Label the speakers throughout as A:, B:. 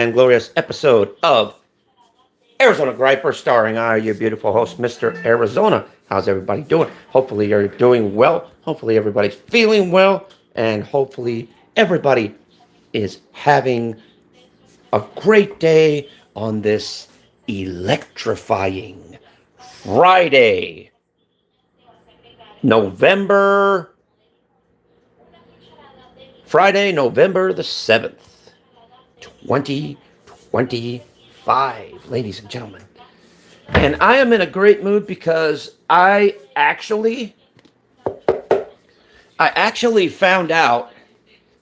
A: and glorious episode of Arizona Griper, starring I, your beautiful host, Mr. Arizona. How's everybody doing? Hopefully, you're doing well. Hopefully, everybody's feeling well. And hopefully, everybody is having a great day on this electrifying Friday, November November the 7th, 2025, ladies and gentlemen. And I am in a great mood because I actually found out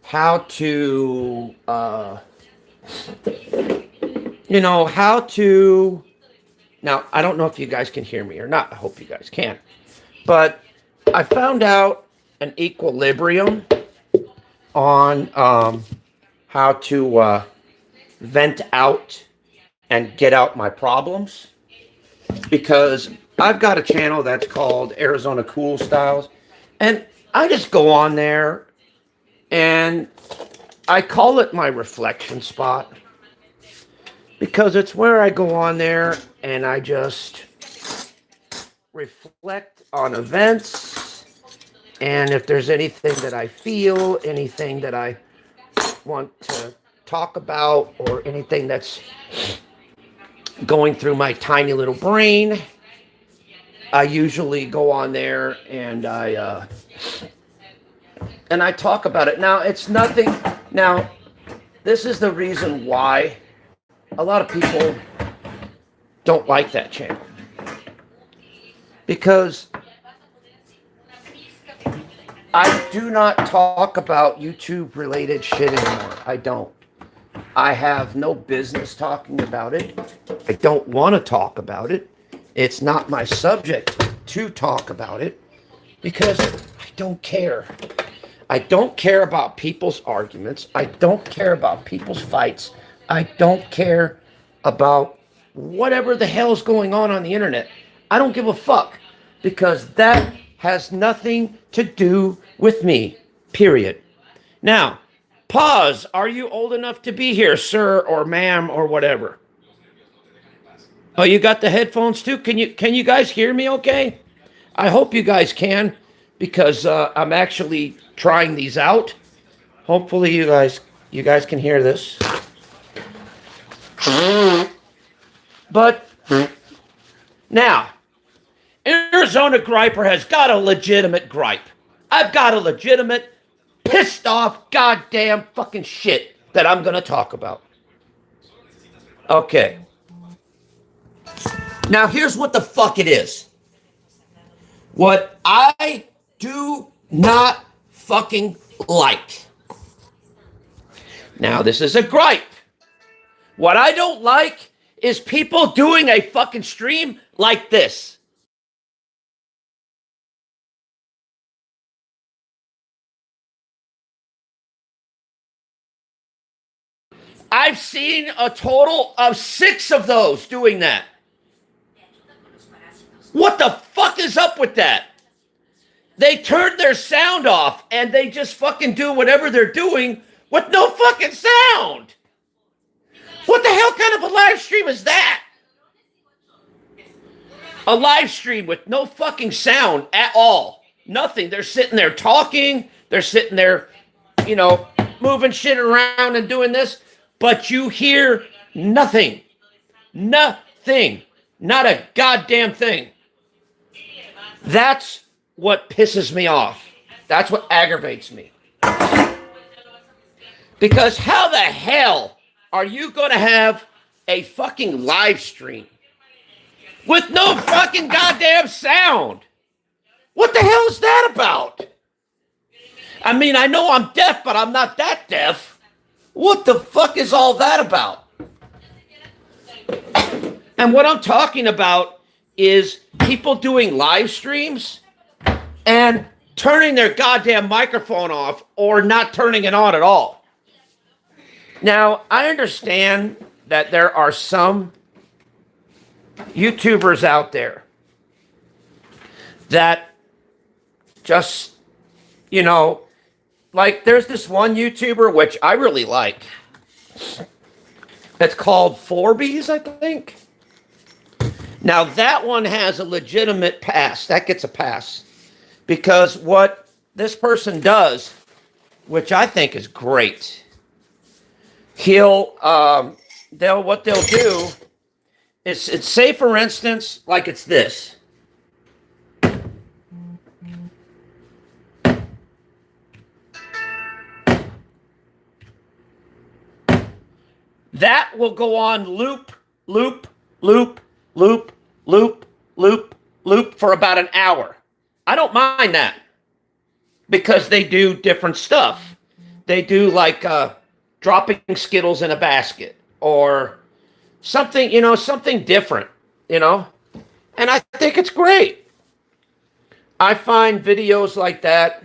A: how to, how to, now, I don't know if you guys can hear me or not. I hope you guys can. But I found out an equilibrium on how to vent out and get out my problems, because I've got a channel that's called Arizona Cool Styles, and I just go on there and I call it my reflection spot, because it's where I go on there and I just reflect on events, and if there's anything that I feel, anything that I want to talk about, or anything that's going through my tiny little brain, I usually go on there and I talk about it. Now, it's nothing. Now, this is the reason why a lot of people don't like that channel, because I do not talk about YouTube related shit anymore. I don't. I have no business talking about it. I don't want to talk about it. It's not my subject to talk about it, because I don't care. I don't care about people's arguments. I don't care about people's fights. I don't care about whatever the hell's going on the internet. I don't give a fuck, because that has nothing to do with me, period. Now, pause. Are you old enough to be here, sir or ma'am or whatever? Oh, you got the headphones too? Can you guys hear me okay? I hope you guys can, because I'm actually trying these out. Hopefully you guys can hear this. But now, Arizona Griper has got a legitimate gripe. I've got a legitimate pissed off goddamn fucking shit that I'm going to talk about. Okay. Now, here's what the fuck it is. What I do not fucking like. Now, this is a gripe. What I don't like is people doing a fucking stream like this. I've seen a total of 6 of those doing that. What the fuck is up with that? They turned their sound off and they just fucking do whatever they're doing with no fucking sound. What the hell kind of a live stream is that? A live stream with no fucking sound at all. Nothing. They're sitting there talking. They're sitting there, moving shit around and doing this. But you hear nothing. Nothing. Not a goddamn thing. That's what pisses me off. That's what aggravates me. Because how the hell are you going to have a fucking live stream with no fucking goddamn sound? What the hell is that about? I mean, I know I'm deaf, but I'm not that deaf. What the fuck is all that about? And what I'm talking about is people doing live streams and turning their goddamn microphone off, or not turning it on at all. Now, I understand that there are some YouTubers out there that just, like, there's this one YouTuber which I really like. It's called Forbies, I think. Now that one has a legitimate pass. That gets a pass. Because what this person does, which I think is great, what they'll do is, it's say for instance, like it's this. That will go on loop, loop, loop, loop, loop, loop, loop for about an hour. I don't mind that because they do different stuff. They do like dropping Skittles in a basket or something, something different, and I think it's great. I find videos like that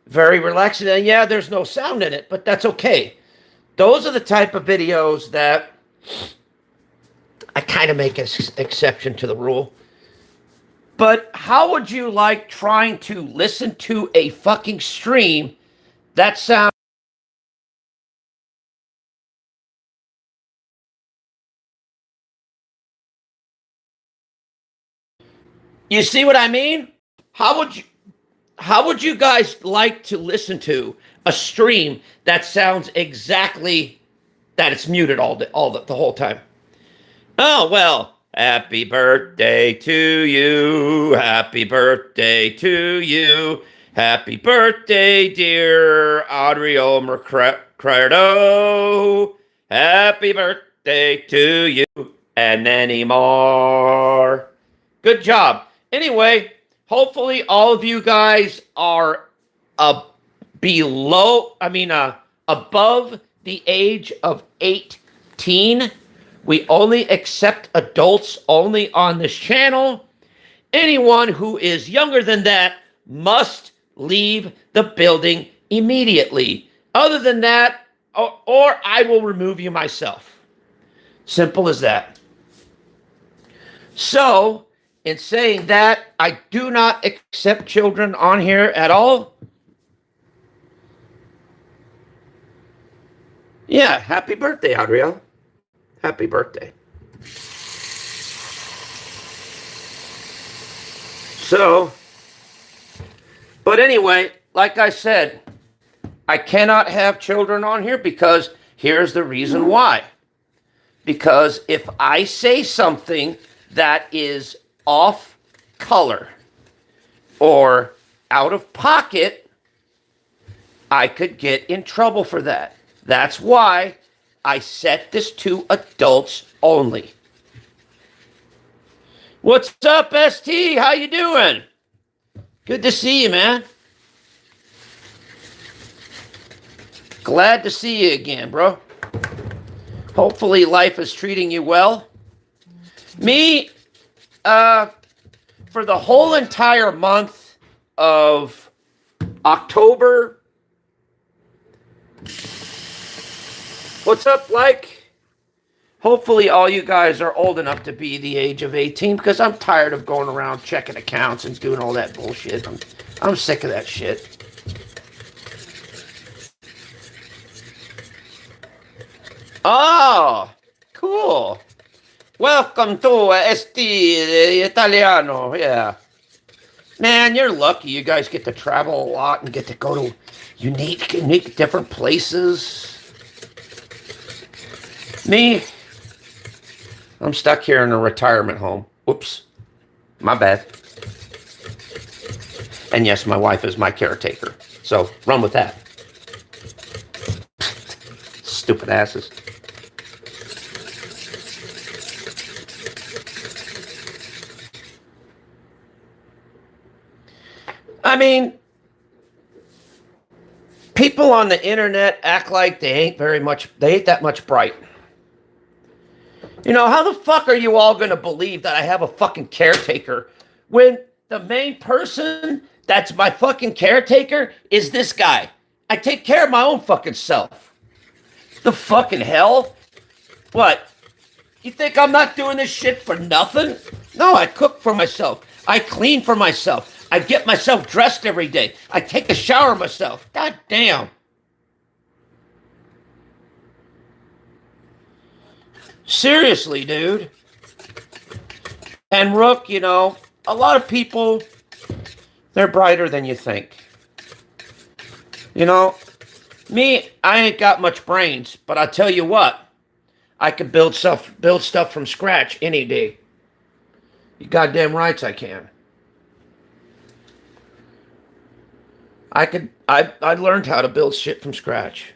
A: very relaxing. And yeah, there's no sound in it, but that's okay. Those are the type of videos that I kind of make an exception to the rule. But how would you like trying to listen to a fucking stream that sounds... You see what I mean? How would you guys like to listen to a stream that sounds exactly that it's muted the whole time? Oh, well, happy birthday to you. Happy birthday to you. Happy birthday, dear Adrio Mercado. Happy birthday to you and many more. Good job. Anyway, hopefully all of you guys are above the age of 18. We only accept adults only on this channel. Anyone who is younger than that must leave the building immediately. Other than that, or I will remove you myself. Simple as that. So, in saying that, I do not accept children on here at all. Yeah, happy birthday, Adriel. Happy birthday. So, but anyway, like I said, I cannot have children on here because here's the reason why. Because if I say something that is off color or out of pocket, I could get in trouble for that. That's why I set this to adults only. What's up, ST? How you doing? Good to see you, man. Glad to see you again, bro. Hopefully life is treating you well. Me, for the whole entire month of October. What's up, like? Hopefully all you guys are old enough to be the age of 18 because I'm tired of going around checking accounts and doing all that bullshit. I'm sick of that shit. Oh, cool. Welcome to ST Italiano. Yeah. Man, you're lucky you guys get to travel a lot and get to go to unique different places. Me, I'm stuck here in a retirement home. Whoops. My bad. And yes, my wife is my caretaker. So run with that. Stupid asses. I mean, people on the internet act like they ain't that much bright. You know, how the fuck are you all going to believe that I have a fucking caretaker when the main person that's my fucking caretaker is this guy? I take care of my own fucking self. The fucking hell? What? You think I'm not doing this shit for nothing? No, I cook for myself. I clean for myself. I get myself dressed every day. I take a shower myself. God damn. Seriously, dude. And Rook, you know, a lot of people, they're brighter than you think. You know, me, I ain't got much brains, but I tell you what, I can build stuff from scratch any day. You goddamn rights I can. I learned how to build shit from scratch.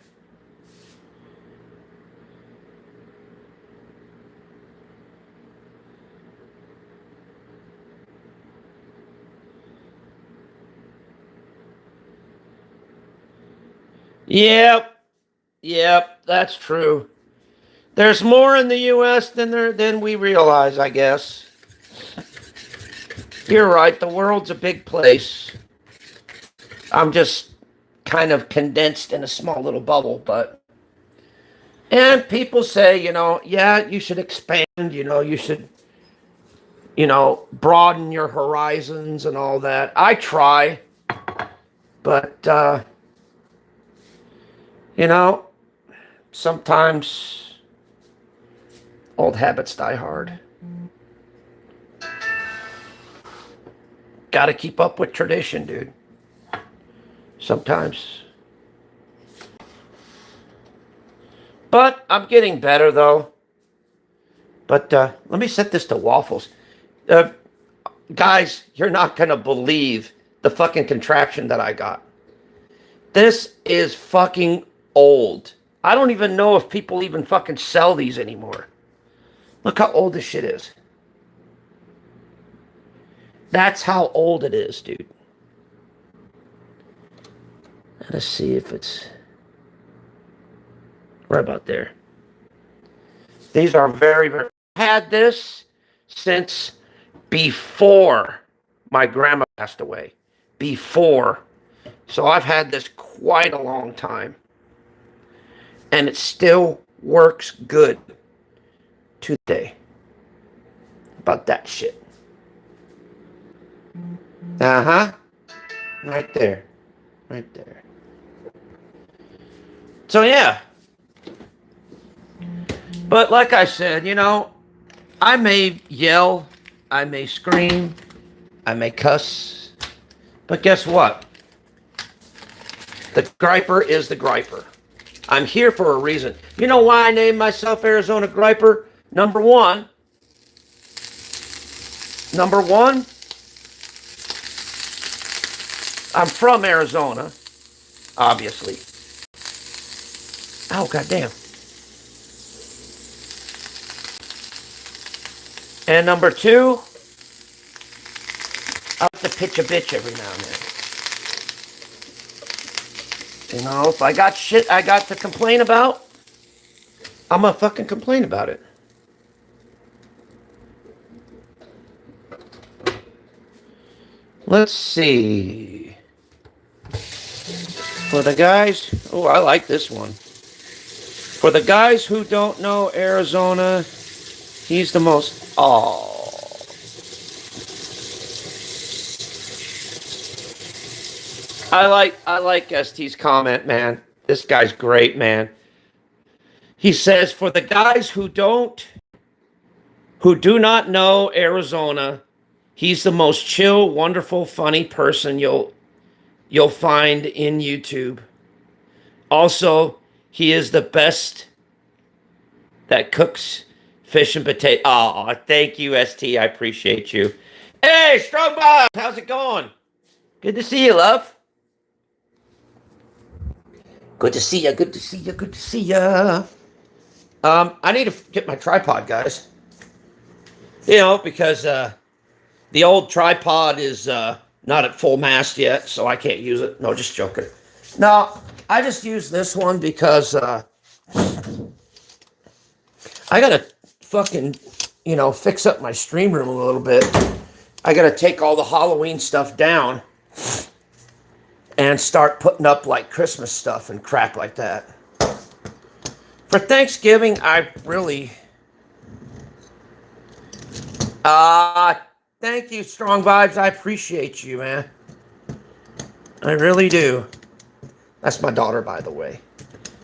A: Yep, that's true. There's more in the U.S. than we realize, I guess. You're right. The world's a big place. I'm just kind of condensed in a small little bubble, but. And people say, you know, yeah, you should expand, you know, you should, you know, broaden your horizons and all that. I try, but, you know, sometimes old habits die hard. Got to keep up with tradition, dude. Sometimes. But I'm getting better, though. But let me set this to waffles. Guys, you're not going to believe the fucking contraption that I got. This is fucking old. I don't even know if people even fucking sell these anymore. Look how old this shit is. That's how old it is, dude. Let's see if it's right about there. These are very, very... I had this since before my grandma passed away. Before. So I've had this quite a long time. And it still works good today. About that shit. Uh-huh. Right there. Right there. So yeah. But like I said, you know, I may yell, I may scream, I may cuss, but guess what? The Griper is the Griper. I'm here for a reason. You know why I named myself Arizona Griper? Number one, I'm from Arizona, obviously. Oh, goddamn. And number two, I like to pitch a bitch every now and then. You know, if I got shit I got to complain about, I'm gonna fucking complain about it. Let's see. For the guys, oh, I like this one. For the guys who don't know Arizona, he's the most, oh. I like ST's comment, man. This guy's great, man. He says, for the guys who do not know Arizona, he's the most chill, wonderful, funny person you'll find in YouTube. Also, he is the best that cooks fish and potato. Oh, thank you, ST. I appreciate you. Hey, Strong Bob, how's it going? Good to see you, love. Good to see ya. Good to see ya. Good to see ya. I need to get my tripod, guys. You know, because the old tripod is not at full mast yet, so I can't use it. No, just joking. No, I just use this one because I gotta fucking, you know, fix up my stream room a little bit. I gotta take all the Halloween stuff down and start putting up like Christmas stuff and crap like that. For Thanksgiving, I really... thank you, Strong Vibes. I appreciate you, man. I really do. That's my daughter, by the way.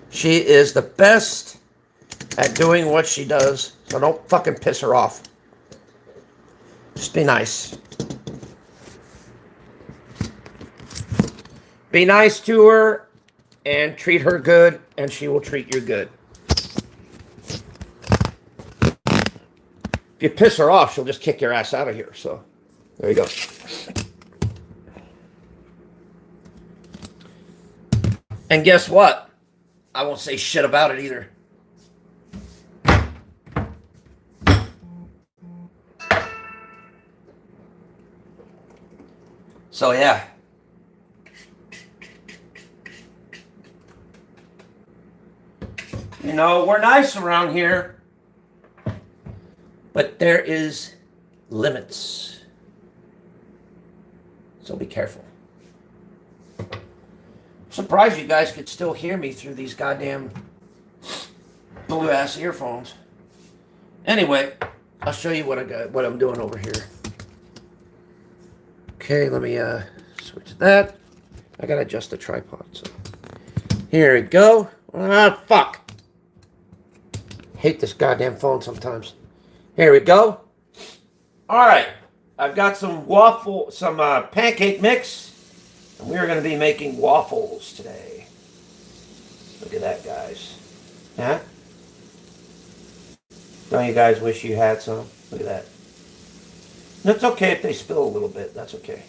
A: She is the best at doing what she does. So don't fucking piss her off. Just be nice. Be nice to her and treat her good, and she will treat you good. If you piss her off, she'll just kick your ass out of here. So there you go. And guess what? I won't say shit about it either. So yeah. You know, we're nice around here, but there is limits. So be careful. I'm surprised you guys could still hear me through these goddamn blue ass earphones. Anyway, I'll show you what I'm doing over here. Okay, let me switch that. I gotta adjust the tripod. So here we go. Ah, fuck. Hate this goddamn phone sometimes. Here we go. All right, I've got some pancake mix, and we're going to be making waffles today. Look at that, guys. Huh? Don't you guys wish you had some? Look at that. And it's okay if they spill a little bit. That's okay.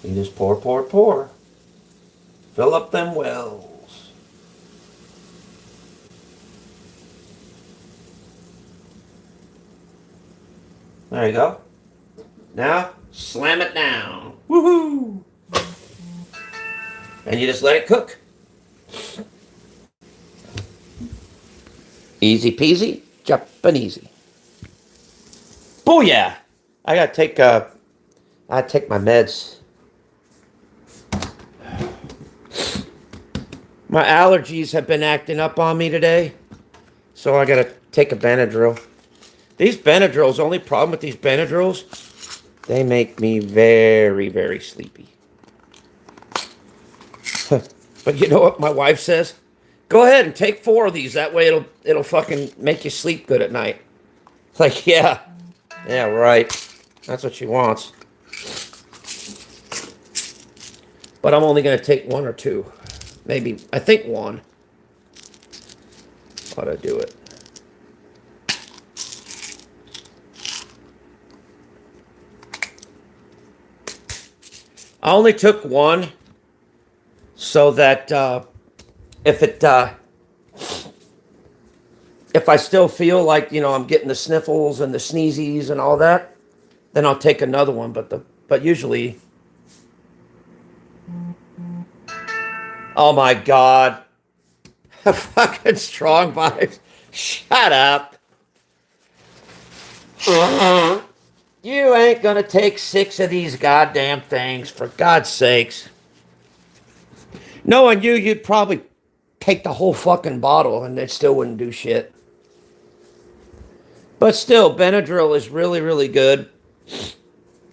A: You just pour, pour, pour. Fill up them wells. There you go. Now, slam it down. Woohoo! And you just let it cook. Easy peasy, Japanesey. Booyah! I gotta take my meds. My allergies have been acting up on me today, so I gotta take a Benadryl. These Benadryls, only problem with these Benadryls, they make me very, very sleepy. But you know what my wife says? Go ahead and take 4 of these. That way it'll fucking make you sleep good at night. It's like, yeah, right. That's what she wants. But I'm only gonna take 1 or 2. Maybe, I think 1. Ought to do it. I only took 1 so that if I still feel like, you know, I'm getting the sniffles and the sneezies and all that, then I'll take another one. But usually, oh my God, fucking strong vibes. Shut up. You ain't gonna take 6 of these goddamn things, for God's sakes. Knowing you, you'd probably take the whole fucking bottle and it still wouldn't do shit. But still, Benadryl is really, really good.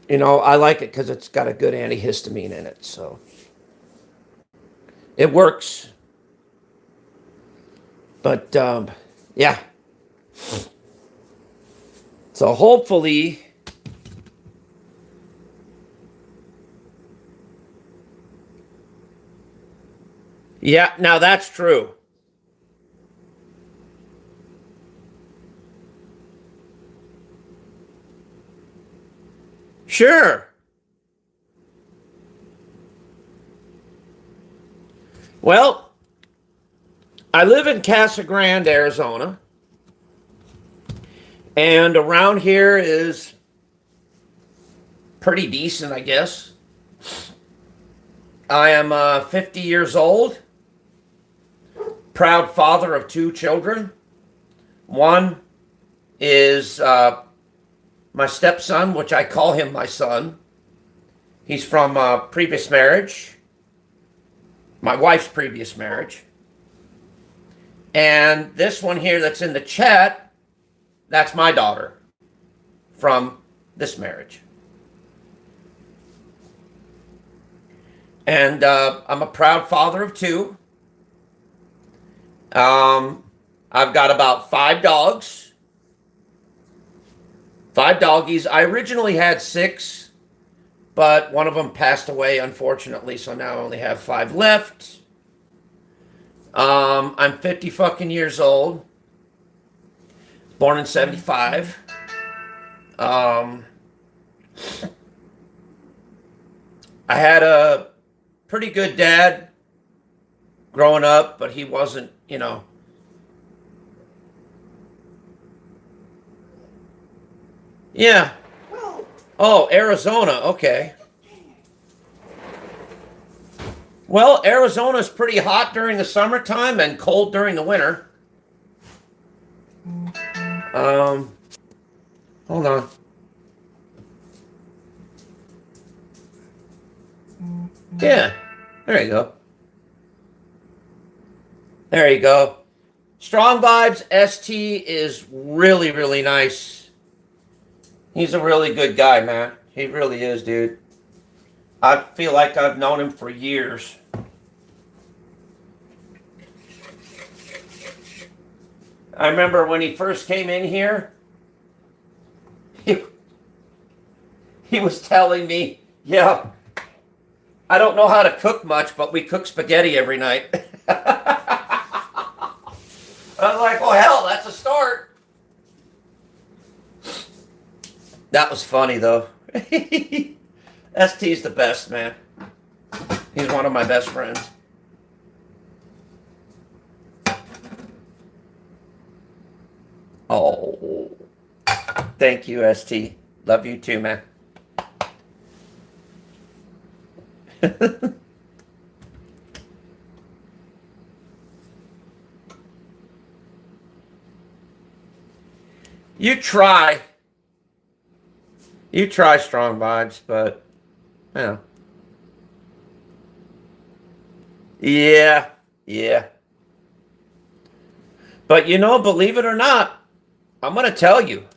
A: You know, I like it because it's got a good antihistamine in it, so it works. But, yeah. So hopefully, yeah, now that's true. Sure. Well, I live in Casa Grande, Arizona. And around here is pretty decent, I guess. I am 50 years old. Proud father of 2 children. One is my stepson, which I call him my son. He's from a previous marriage. My wife's previous marriage. And this one here that's in the chat, that's my daughter from this marriage. And I'm a proud father of two. I've got about 5 dogs, 5 doggies. I originally had 6, but one of them passed away, unfortunately. So now I only have 5 left. I'm 50 fucking years old. Born in 75. I had a pretty good dad growing up, but he wasn't, Yeah. Oh, Arizona. Okay. Well, Arizona's pretty hot during the summertime and cold during the winter. Um, Hold on. Yeah. There you go. There you go. Strong Vibes ST is really, really nice. He's a really good guy, man. He really is, dude. I feel like I've known him for years. I remember when he first came in here, he, he was telling me, yeah, I don't know how to cook much, but we cook spaghetti every night. I was like, well, hell, that's a start. That was funny, though. ST's the best, man. He's one of my best friends. Oh, thank you, ST. Love you too, man. You try. You try Strong Vibes, but, yeah. Yeah, yeah. But believe it or not, I'm going to tell you.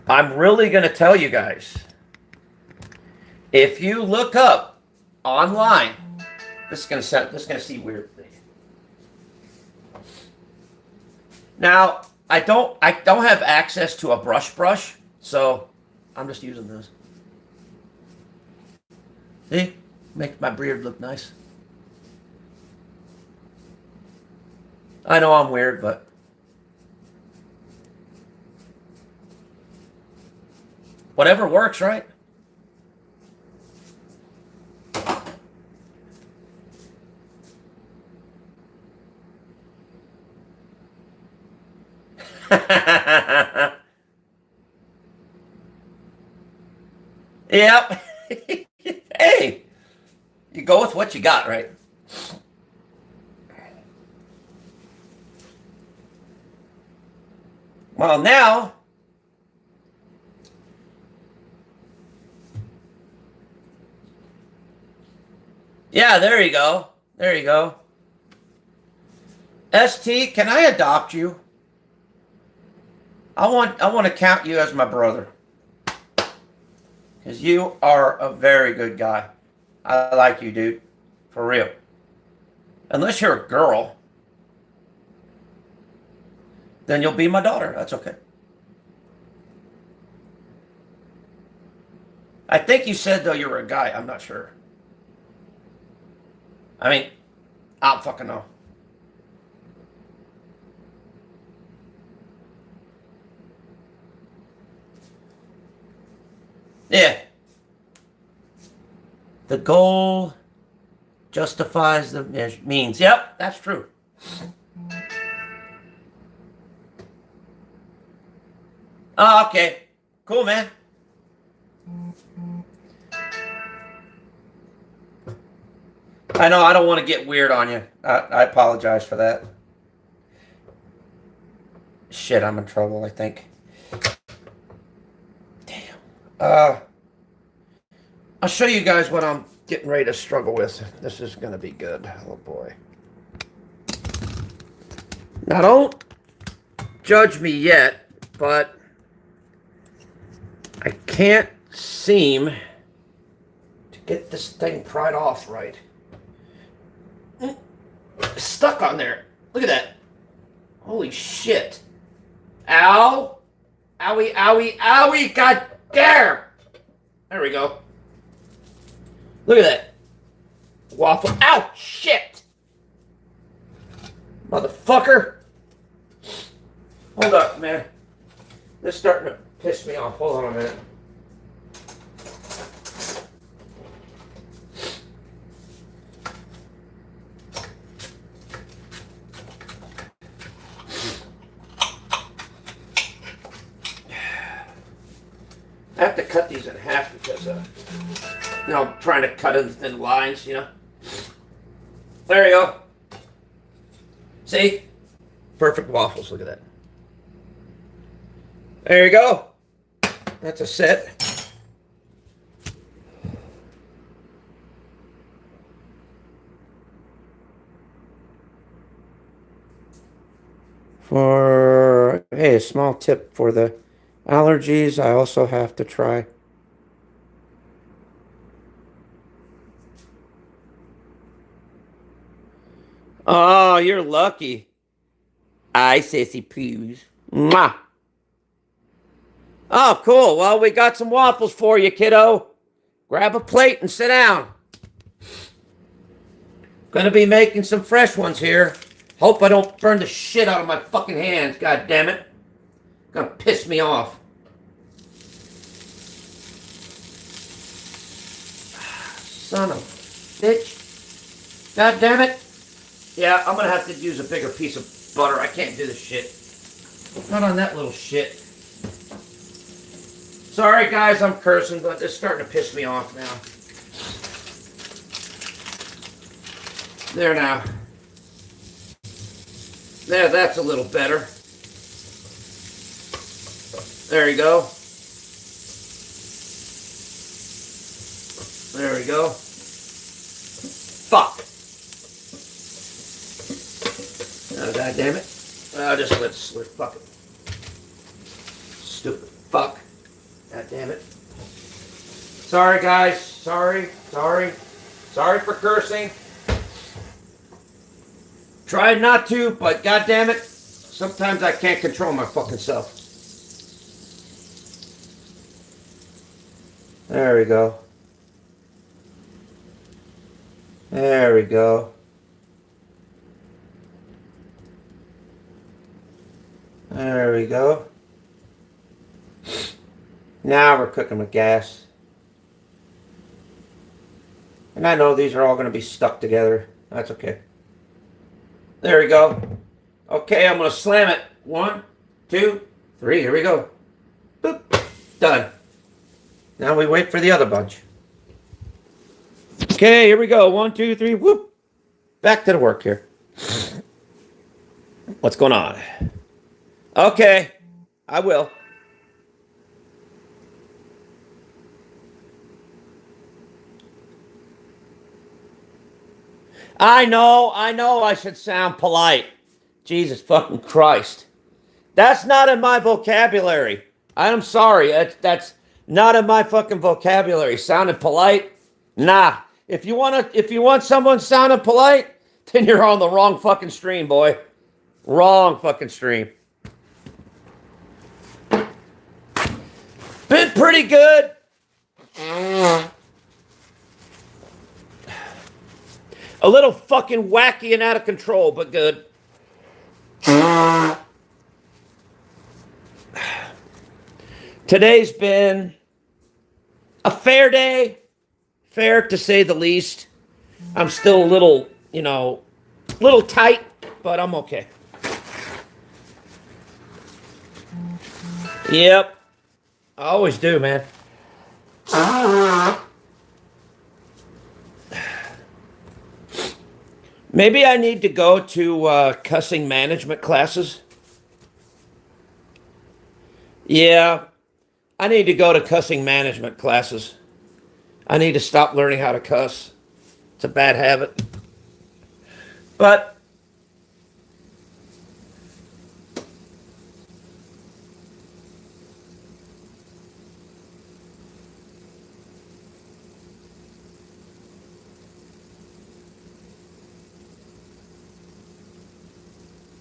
A: I'm really going to tell you guys. If you look up online, this is going to seem weird. Now, I don't have access to a brush, so I'm just using this. See? Makes my beard look nice. I know I'm weird, but whatever works, right? Yep. Hey, you go with what you got, right? Well, now, yeah, there you go. There you go. ST, can I adopt you? I want to count you as my brother. Because you are a very good guy. I like you, dude. For real. Unless you're a girl, then you'll be my daughter. That's okay. I think you said, though, you were a guy. I'm not sure. I mean, I don't fucking know. Yeah. The goal justifies the means. Yep, that's true. Oh, okay. Cool, man. I know I don't want to get weird on you. I apologize for that. Shit, I'm in trouble, I think. Damn. I'll show you guys what I'm getting ready to struggle with. This is going to be good. Oh, boy. Now, don't judge me yet, but I can't seem to get this thing pried off right. It's stuck on there. Look at that. Holy shit. Ow. Owie, owie, owie. God damn. There we go. Look at that. Waffle. Ow, shit. Motherfucker. Hold up, man. This is starting to piss me off. Hold on a minute. I have to cut these in half because, I'm trying to cut in thin lines, There you go. See? Perfect waffles. Look at that. There you go. That's a set. Hey, a small tip for the allergies, I also have to try. Oh, you're lucky. I sissy pews. Mwah. Oh, cool. Well, we got some waffles for you, kiddo. Grab a plate and sit down. Gonna be making some fresh ones here. Hope I don't burn the shit out of my fucking hands, god damn it. Gonna piss me off. Son of a bitch. God damn it. Yeah, I'm gonna have to use a bigger piece of butter. I can't do this shit. Not on that little shit. Sorry guys, I'm cursing, but it's starting to piss me off now. There now. There, that's a little better. There you go. There we go. Fuck. Oh, god damn it. I'll just let it slip. Fuck it. Stupid fuck. God damn it. Sorry guys. Sorry. Sorry for cursing. Tried not to, but god damn it. Sometimes I can't control my fucking self. There we go. There we go. There we go. Now we're cooking with gas. And I know these are all going to be stuck together. That's okay. There we go. Okay, I'm going to slam it. 1, 2, 3. Here we go. Boop. Done. Now we wait for the other bunch. Okay, here we go. 1, 2, 3. Whoop. Back to the work here. What's going on? Okay, I will. I know I should sound polite. Jesus fucking Christ. That's not in my vocabulary. I'm sorry. That's not in my fucking vocabulary. Sounding polite? Nah. If you want someone sounding polite, then you're on the wrong fucking stream, boy. Wrong fucking stream. Been pretty good. A little fucking wacky and out of control, but good. Today's been a fair day. Fair to say the least. I'm still a little, little tight, but I'm okay. Yep. I always do, man. Maybe I need to go to cussing management classes. Yeah, I need to go to cussing management classes. I need to stop learning how to cuss. It's a bad habit. But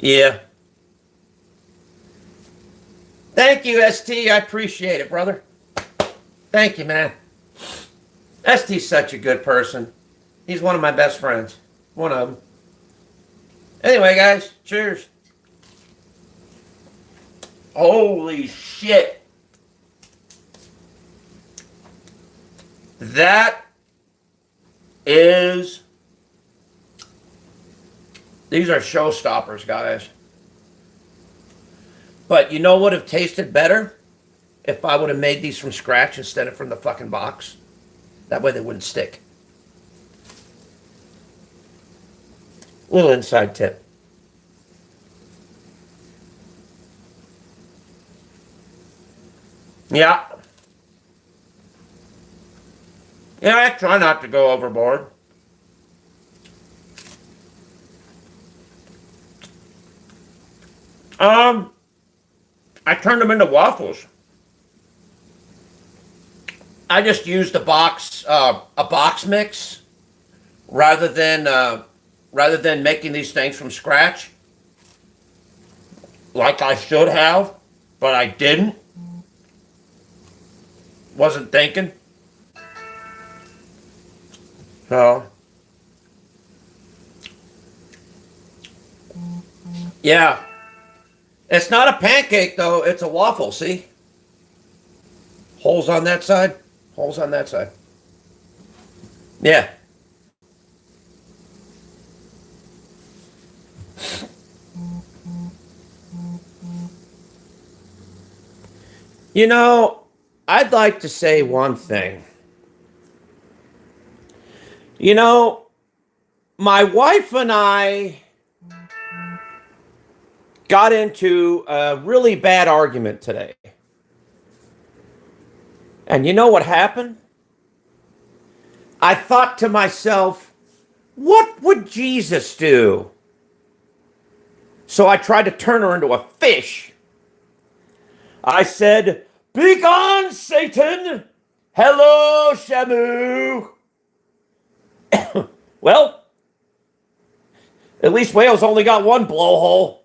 A: Yeah. Thank you, ST. I appreciate it, brother. Thank you, man. ST's such a good person. He's one of my best friends. One of them. Anyway, guys, cheers. Holy shit. That is... These are showstoppers, guys. But you know what would have tasted better? If I would have made these from scratch instead of from the fucking box. That way they wouldn't stick. Little inside tip. Yeah. Yeah, I try not to go overboard. I turned them into waffles. I just used a box mix rather than making these things from scratch, like I should have, but I didn't. Wasn't thinking. So, yeah. It's not a pancake, though. It's a waffle, see? Holes on that side. Holes on that side. Yeah. You know, I'd like to say one thing. You know, my wife and I got into a really bad argument today. And you know what happened? I thought to myself, what would Jesus do? So I tried to turn her into a fish. I said, "Begone, Satan! Hello, Shamu!" Well, at least whales only got one blowhole.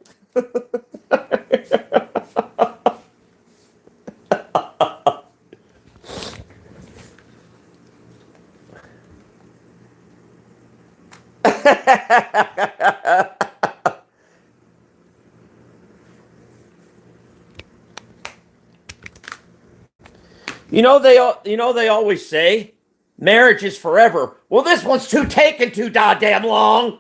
A: They always say marriage is forever. Well, this one's taking too goddamn long.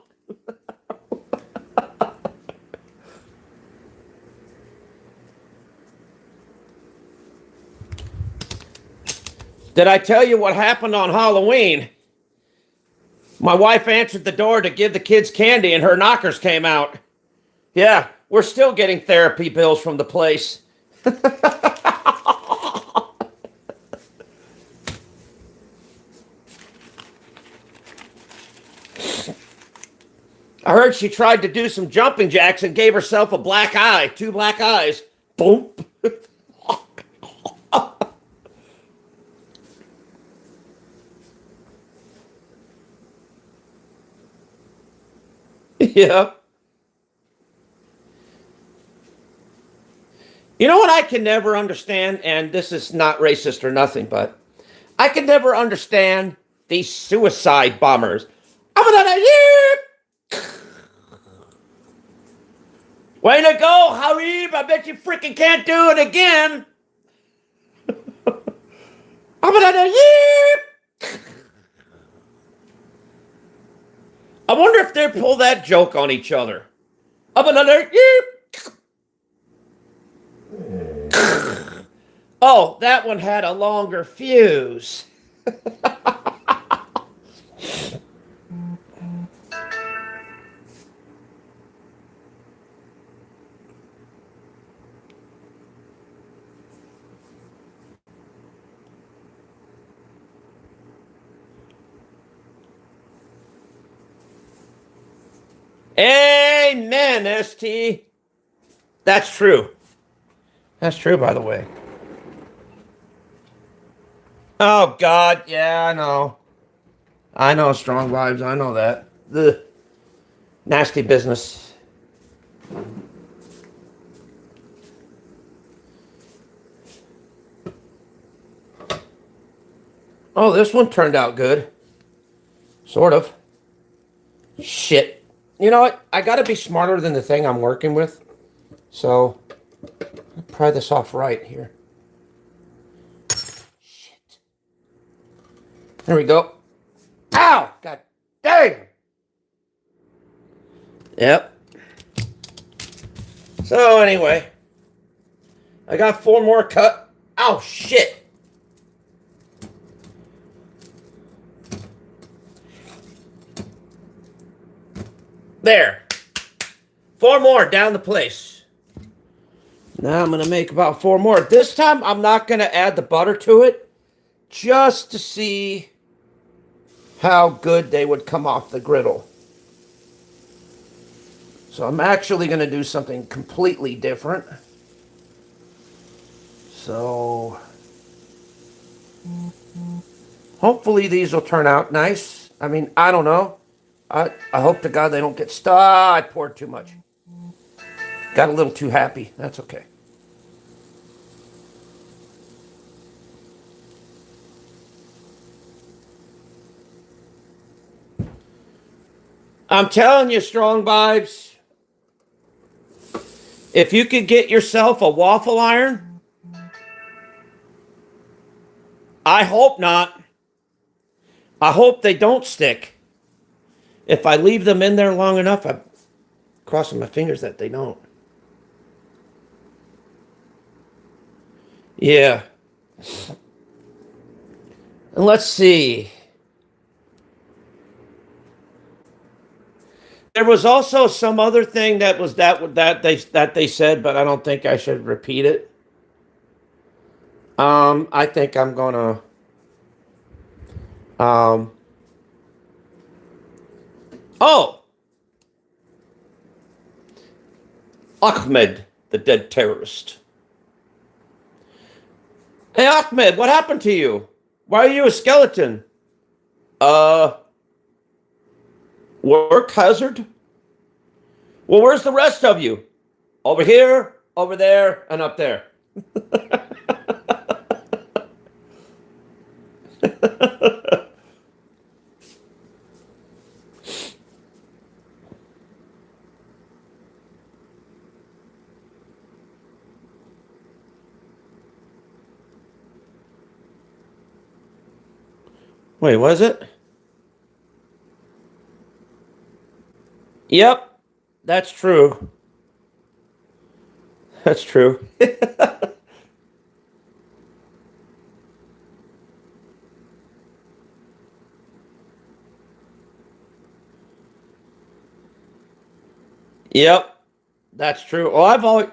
A: Did I tell you what happened on Halloween? My wife answered the door to give the kids candy and her knockers came out. Yeah, we're still getting therapy bills from the place. I heard she tried to do some jumping jacks and gave herself a black eye, 2 black eyes. Boom. Yeah. You know what I can never understand, and this is not racist or nothing, but I can never understand these suicide bombers. I'm gonna way to go, Harib! I bet you freaking can't do it again. I'm gonna I wonder if they pull that joke on each other. Oh, that one had a longer fuse. Amen, ST. That's true. That's true, by the way. Oh, God. Yeah, I know. I know strong vibes. I know that. The nasty business. Oh, this one turned out good. Sort of. Shit. You know what? I gotta be smarter than the thing I'm working with. So, I'll pry this off right here. Shit. There we go. Ow! God dang! Yep. So, anyway. I got 4 more cut. Ow, shit! There. 4 more down the place. Now I'm going to make about 4 more. This time I'm not going to add the butter to it. Just to see how good they would come off the griddle. So I'm actually going to do something completely different. So hopefully these will turn out nice. I mean, I don't know. I hope to God they don't get stuck. I poured too much. Got a little too happy. That's okay. I'm telling you, Strong Vibes, if you could get yourself a waffle iron, I hope not. I hope they don't stick. If I leave them in there long enough, I'm crossing my fingers that they don't. Yeah. And let's see. There was also some other thing that was that they said, but I don't think I should repeat it. I think I'm gonna oh, Ahmed, the dead terrorist. Hey Ahmed, what happened to you? Why are you a skeleton? Work hazard? Well, where's the rest of you? Over here, over there, and up there. Wait, was it? Yep, that's true. That's true. Yep, that's true. Well,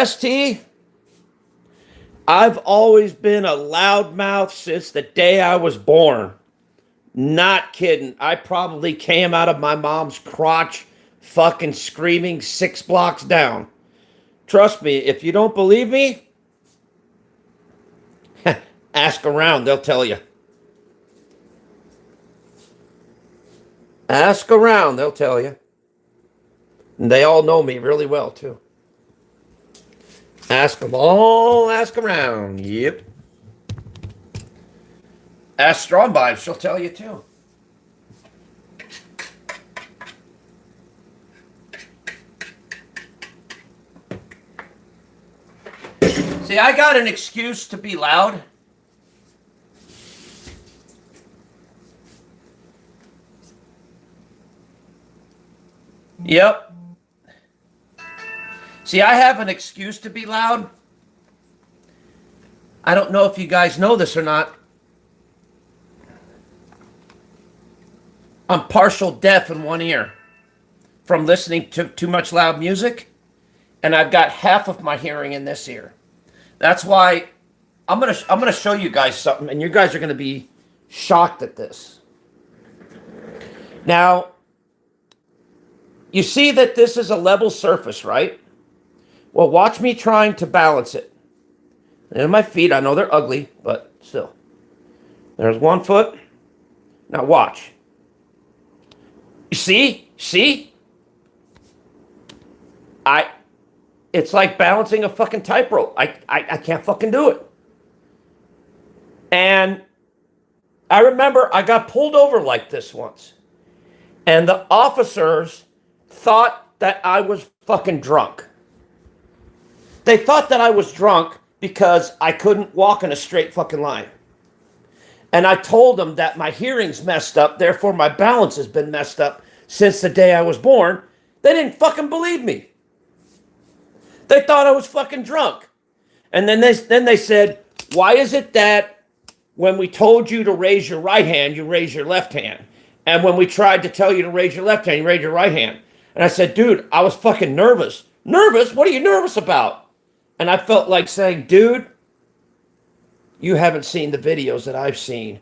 A: ST, I've always been a loudmouth since the day I was born. Not kidding. I probably came out of my mom's crotch fucking screaming 6 blocks down. Trust me, if you don't believe me, ask around, they'll tell you. Ask around, they'll tell you. And they all know me really well, too. Ask them all, ask around. Yep. Ask Strong Vibes, she'll tell you, too. See, I got an excuse to be loud. Yep. See, I have an excuse to be loud. I don't know if you guys know this or not. I'm partial deaf in one ear from listening to too much loud music, and I've got half of my hearing in this ear. That's why I'm gonna show you guys something, and you guys are gonna be shocked at this. Now, you see that this is a level surface, right? Well, watch me trying to balance it. And my feet, I know they're ugly, but still. There's one foot. Now watch. You see? See? I it's like balancing a fucking tightrope. I can't fucking do it. And I remember I got pulled over like this once. And the officers thought that I was fucking drunk. They thought that I was drunk because I couldn't walk in a straight fucking line. And I told them that my hearing's messed up, therefore my balance has been messed up since the day I was born. They didn't fucking believe me. They thought I was fucking drunk. And then they said, why is it that when we told you to raise your right hand, you raise your left hand? And when we tried to tell you to raise your left hand, you raise your right hand. And I said, dude, I was fucking nervous. Nervous? What are you nervous about? And I felt like saying, dude, you haven't seen the videos that I've seen.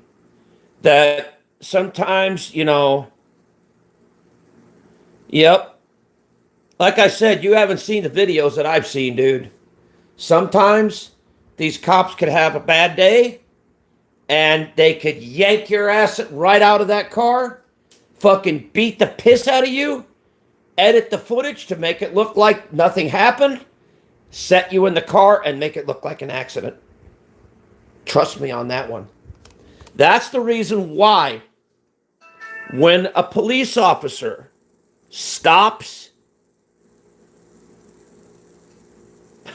A: That sometimes, yep. Like I said, you haven't seen the videos that I've seen, dude. Sometimes these cops could have a bad day and they could yank your ass right out of that car, fucking beat the piss out of you, edit the footage to make it look like nothing happened, set you in the car and make it look like an accident. Trust me on that one. That's the reason why when a police officer stops,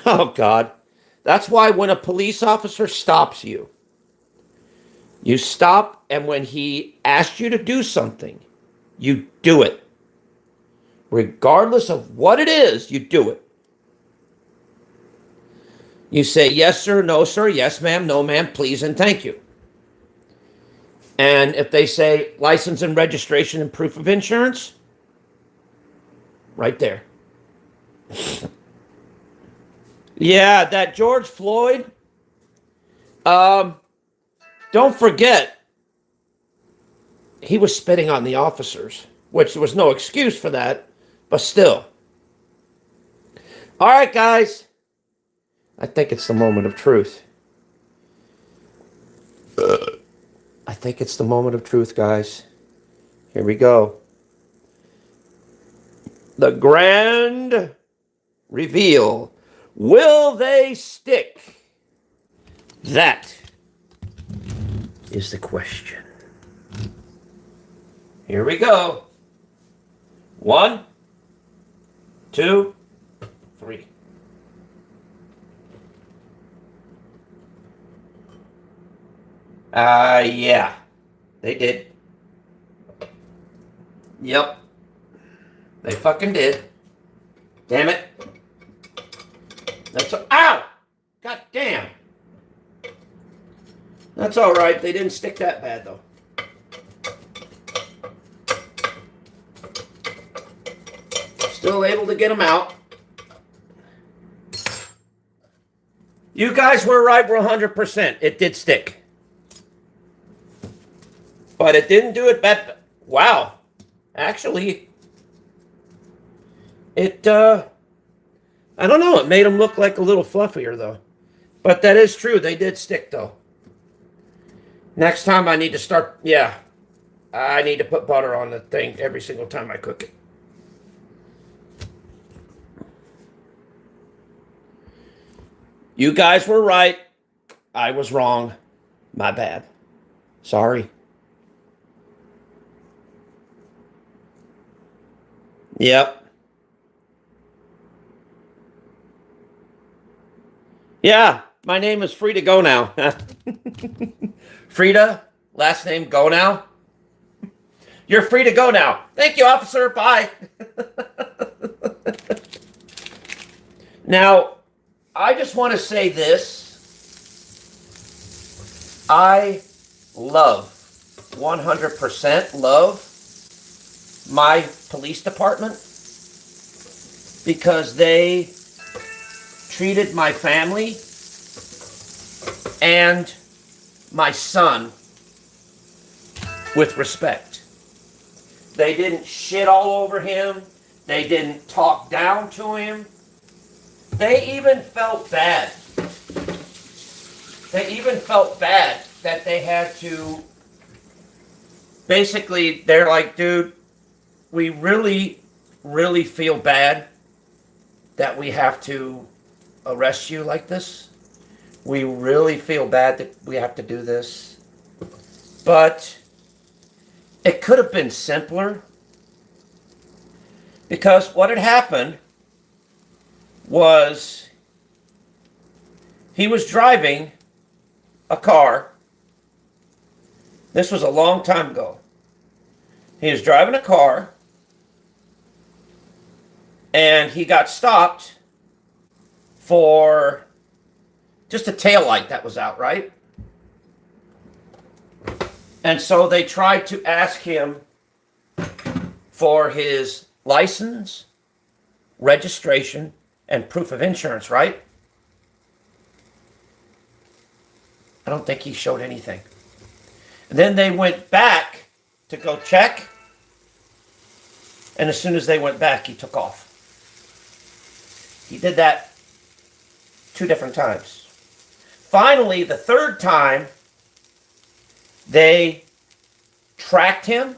A: oh God, that's why when a police officer stops you, you stop, and when he asks you to do something, you do it. Regardless of what it is, you do it. You say, yes, sir, no, sir, yes, ma'am, no, ma'am, please, and thank you. And if they say license and registration and proof of insurance, right there. Yeah, that George Floyd, don't forget, he was spitting on the officers, which there was no excuse for that, but still. All right, guys. I think it's the moment of truth. I think it's the moment of truth, guys. Here we go. The grand reveal. Will they stick? That is the question. Here we go. 1, 2, 3. Yeah, they did. Yep. They fucking did. Damn it. Ow! God damn. That's all right. They didn't stick that bad, though. Still able to get them out. You guys were right. We're 100%. It did stick. But it didn't do it bad. Wow. Actually, I don't know. It made them look like a little fluffier, though. But that is true. They did stick, though. Next time I need to start, I need to put butter on the thing every single time I cook it. You guys were right. I was wrong. My bad. Sorry. Yep. Yeah, my name is Free to Go Now. Frida, last name Go Now. You're free to go now. Thank you, officer. Bye. Now, I just want to say this. I love, 100% love my police department because they treated my family and my son with respect. They didn't shit all over him. They didn't talk down to him. They even felt bad. They even felt bad that they had to, basically, they're like, dude, we really, really feel bad that we have to arrest you like this. We really feel bad that we have to do this. But it could have been simpler. Because what had happened was he was driving a car. This was a long time ago. He was driving a car and he got stopped for just a taillight that was out, right? And so they tried to ask him for his license, registration, and proof of insurance, right? I don't think he showed anything. And then they went back to go check. And as soon as they went back, he took off. He did that 2 different times. Finally, the 3rd time, they tracked him,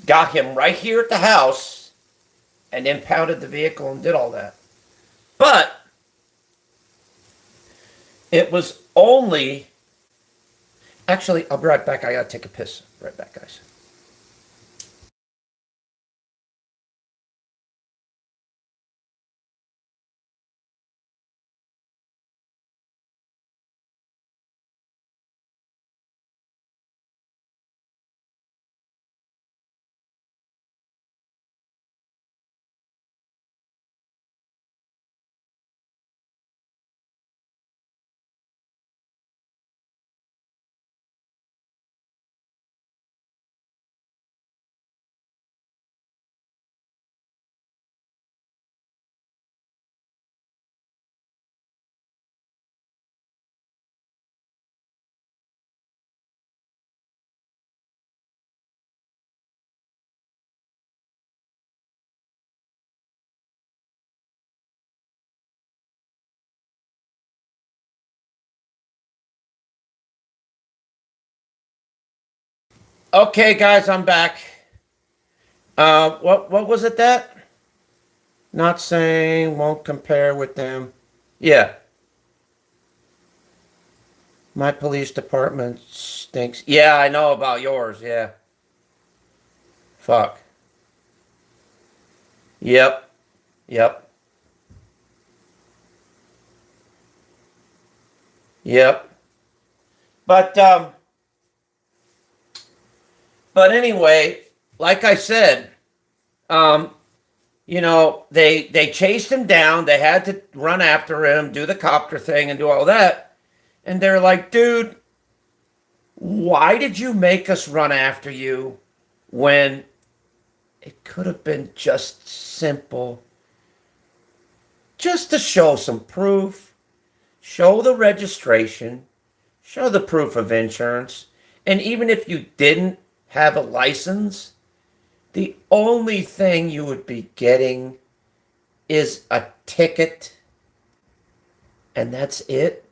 A: got him right here at the house, and impounded the vehicle and did all that. But it was only... Actually, I'll be right back. I gotta take a piss. Right back, guys. Okay, guys, I'm back. What was it that? Not saying, won't compare with them. Yeah. My police department stinks. Yeah, I know about yours, yeah. Fuck. Yep. Yep. Yep. But anyway, like I said, you know, they chased him down. They had to run after him, do the copter thing, and do all that. And they're like, dude, why did you make us run after you when it could have been just simple? Just to show some proof, show the registration, show the proof of insurance. And even if you didn't have a license, the only thing you would be getting is a ticket, and that's it.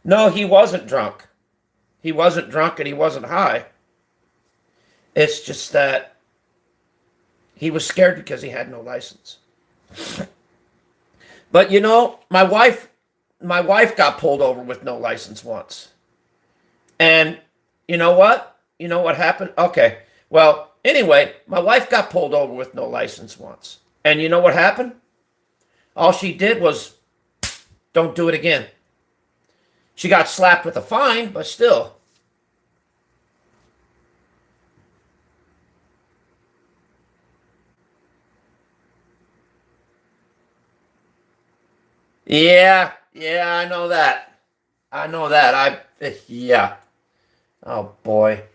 A: No, he wasn't drunk. He wasn't drunk and he wasn't high. It's just that he was scared because he had no license. But you know, my wife got pulled over with no license once. And you know what? You know what happened? Okay. Well, anyway, my wife got pulled over with no license once. And you know what happened? All she did was, don't do it again. She got slapped with a fine, but still. Yeah, I know that. I know that. Yeah. Oh, boy.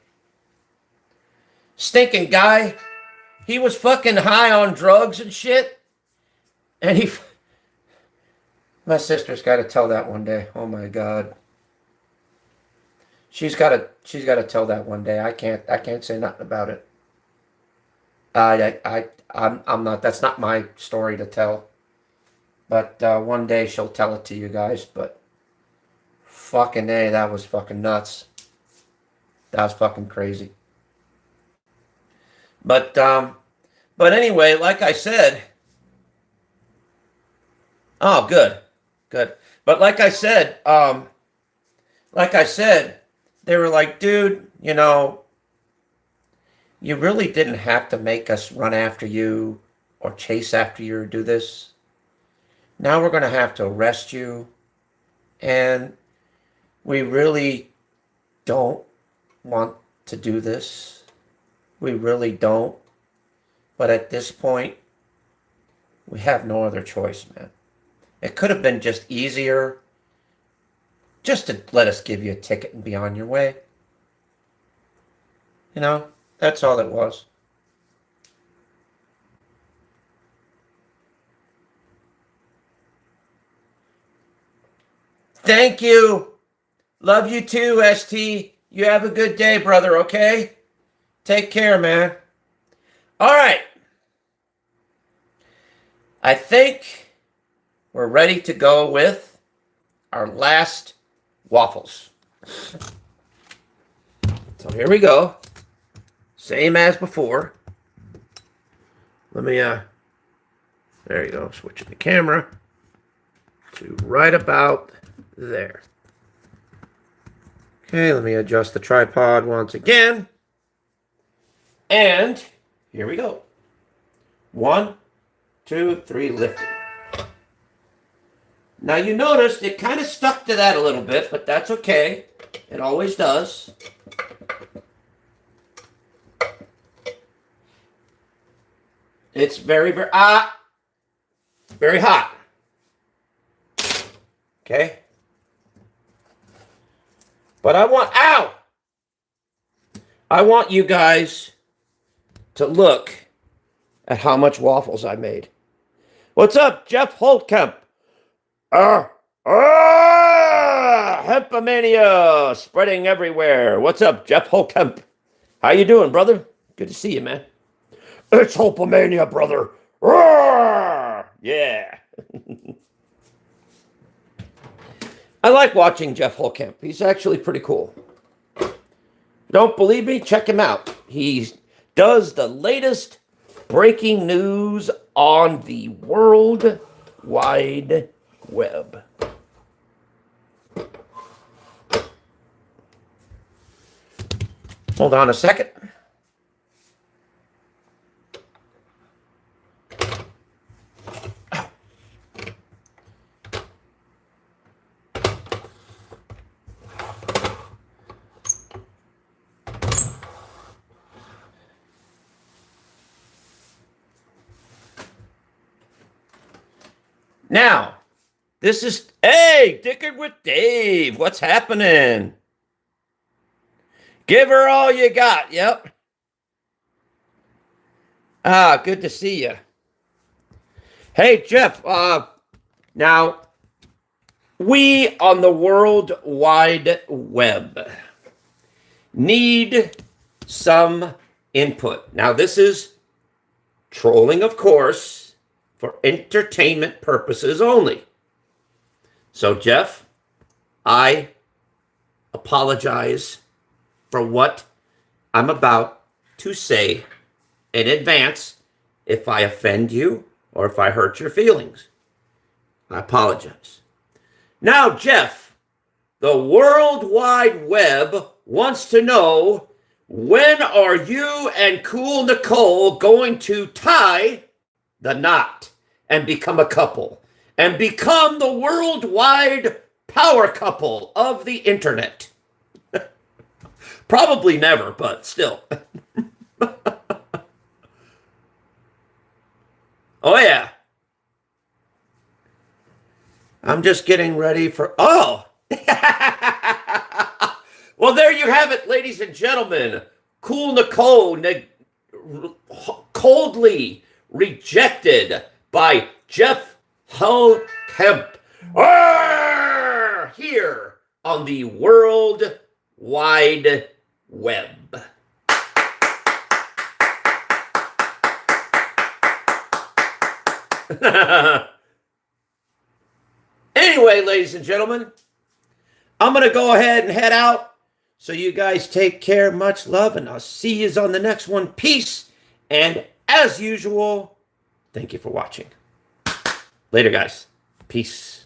A: Stinking guy. He was fucking high on drugs and shit. And my sister's got to tell that one day. Oh my God. She's got to tell that one day. I can't say nothing about it. I'm not. That's not my story to tell. But one day she'll tell it to you guys. But fucking A, that was fucking nuts. That was fucking crazy. But anyway, like I said, Oh, good, good. But like I said, they were like, dude, you really didn't have to make us run after you or chase after you or do this. Now we're going to have to arrest you, and we really don't want to do this. We really don't. But at this point, we have no other choice, man. It could have been just easier just to let us give you a ticket and be on your way. That's all it was. Thank you. Love you too, ST. You have a good day, brother, okay? Take care, man. All right. I think we're ready to go with our last waffles. So here we go. Same as before. Let me, there you go. Switching the camera to right about there. Okay, let me adjust the tripod once again. And here we go. 1, 2, 3, lifting. Now you noticed it kind of stuck to that a little bit, but that's okay. It always does. It's very hot. Okay? But I want you guys to look at how much waffles I made. What's up, Jeff Holtkamp? Hempomania spreading everywhere. What's up, Jeff Holtkamp? How you doing, brother? Good to see you, man. It's Hempomania, brother. Yeah. I like watching Jeff Holtkamp. He's actually pretty cool. Don't believe me? Check him out. He does the latest breaking news on the World Wide Web. Hold on a second. Now, this is, hey, Dickard with Dave. What's happening? Give her all you got. Yep. Good to see you. Hey, Jeff. Now, we on the World Wide Web need some input. Now, this is trolling, of course, for entertainment purposes only. So, Jeff, I apologize for what I'm about to say in advance if I offend you or if I hurt your feelings. I apologize. Now, Jeff, the World Wide Web wants to know, when are you and Cool Nicole going to tie the knot and become a couple and become the worldwide power couple of the internet? Probably never, but still. Oh, yeah. I'm just getting ready for... Oh! Well, there you have it, ladies and gentlemen. Cool Nicole coldly rejected by Jeff Holtkamp here on the World Wide Web. Anyway, ladies and gentlemen, I'm going to go ahead and head out. So you guys take care. Much love, and I'll see you on the next one. Peace. And as usual, thank you for watching. Later, guys. Peace.